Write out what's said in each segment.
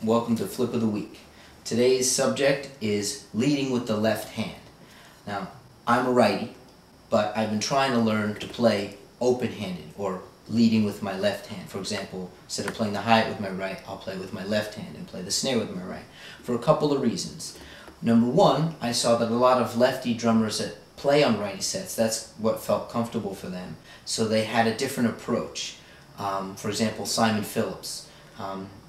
Welcome to Flip of the Week. Today's subject is leading with the left hand. Now, I'm a righty, but I've been trying to learn to play open-handed, or leading with my left hand. For example, instead of playing the hi-hat with my right, I'll play with my left hand and play the snare with my right, for a couple of reasons. Number one, I saw that a lot of lefty drummers that play on righty sets, that's what felt comfortable for them, so they had a different approach. For example, Simon Phillips.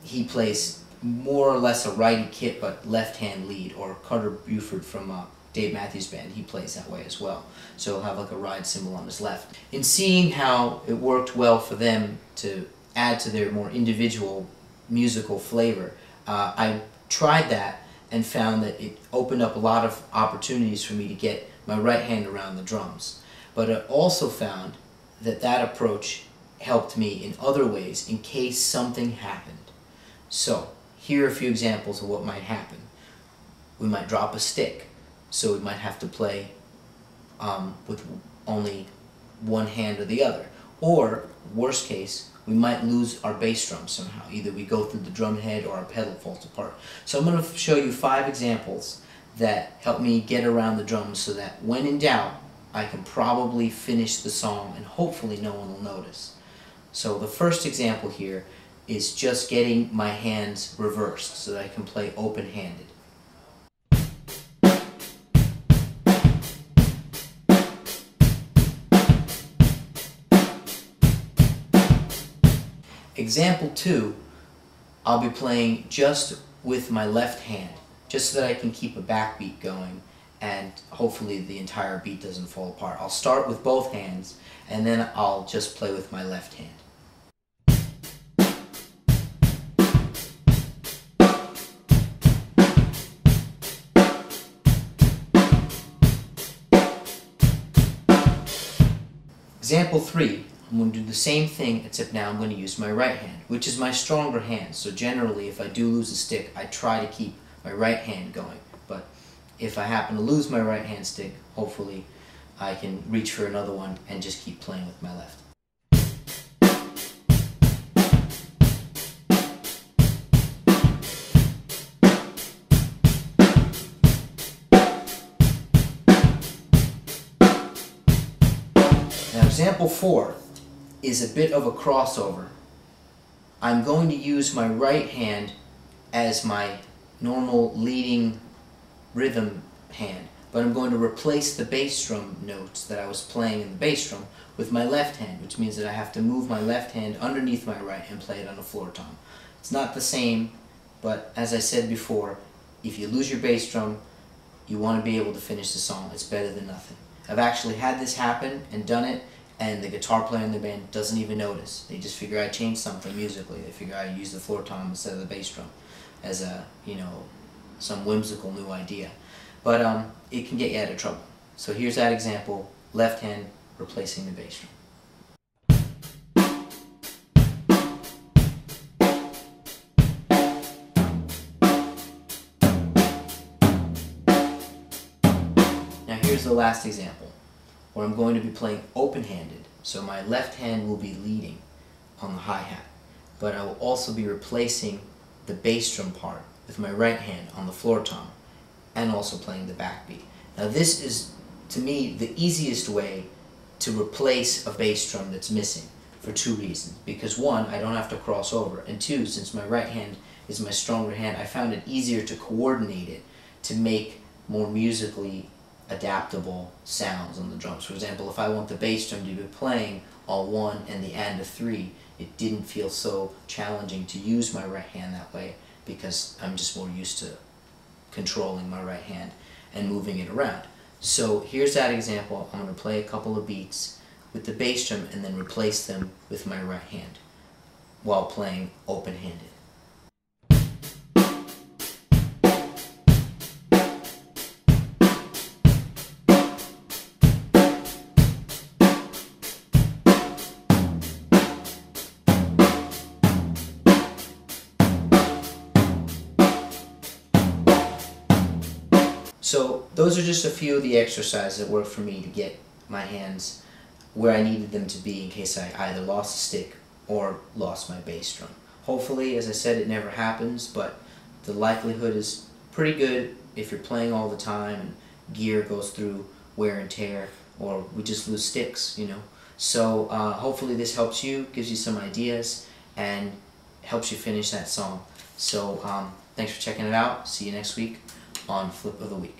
He plays more or less a righty kit but left-hand lead, or Carter Buford from Dave Matthews Band, he plays that way as well. So he'll have like a ride cymbal on his left. In seeing how it worked well for them to add to their more individual musical flavor, I tried that and found that it opened up a lot of opportunities for me to get my right hand around the drums. But I also found that that approach helped me in other ways in case something happened. So, here are a few examples of what might happen. We might drop a stick, so we might have to play with only one hand or the other. Or, worst case, we might lose our bass drum somehow. Either we go through the drum head or our pedal falls apart. So I'm going to show you 5 examples that help me get around the drums so that when in doubt, I can probably finish the song and hopefully no one will notice. So the first example here is just getting my hands reversed so that I can play open-handed. Example 2, I'll be playing just with my left hand, just so that I can keep a backbeat going and hopefully the entire beat doesn't fall apart. I'll start with both hands and then I'll just play with my left hand. Example 3, I'm going to do the same thing, except now I'm going to use my right hand, which is my stronger hand. So generally, if I do lose a stick, I try to keep my right hand going. But if I happen to lose my right hand stick, hopefully I can reach for another one and just keep playing with my left. Now, example 4 is a bit of a crossover. I'm going to use my right hand as my normal leading rhythm hand, but I'm going to replace the bass drum notes that I was playing in the bass drum with my left hand, which means that I have to move my left hand underneath my right and play it on a floor tom. It's not the same, but as I said before, if you lose your bass drum, you want to be able to finish the song. It's better than nothing. I've actually had this happen and done it, and the guitar player in the band doesn't even notice. They just figure I changed something musically. They figure I used the floor tom instead of the bass drum as a, some whimsical new idea. But it can get you out of trouble. So here's that example, left hand replacing the bass drum. Now here's the last example, where I'm going to be playing open-handed, so my left hand will be leading on the hi-hat, but I will also be replacing the bass drum part with my right hand on the floor tom, and also playing the backbeat. Now this is, to me, the easiest way to replace a bass drum that's missing, for 2 reasons. Because 1, I don't have to cross over, and 2, since my right hand is my stronger hand, I found it easier to coordinate it to make more musically adaptable sounds on the drums. For example, if I want the bass drum to be playing all 1 and the and a 3, it didn't feel so challenging to use my right hand that way because I'm just more used to controlling my right hand and moving it around. So here's that example. I'm going to play a couple of beats with the bass drum and then replace them with my right hand while playing open-handed. So those are just a few of the exercises that worked for me to get my hands where I needed them to be in case I either lost a stick or lost my bass drum. Hopefully, as I said, it never happens, but the likelihood is pretty good if you're playing all the time and gear goes through wear and tear, or we just lose sticks, you know. So hopefully this helps you, gives you some ideas, and helps you finish that song. So thanks for checking it out. See you next week on Flip of the Week.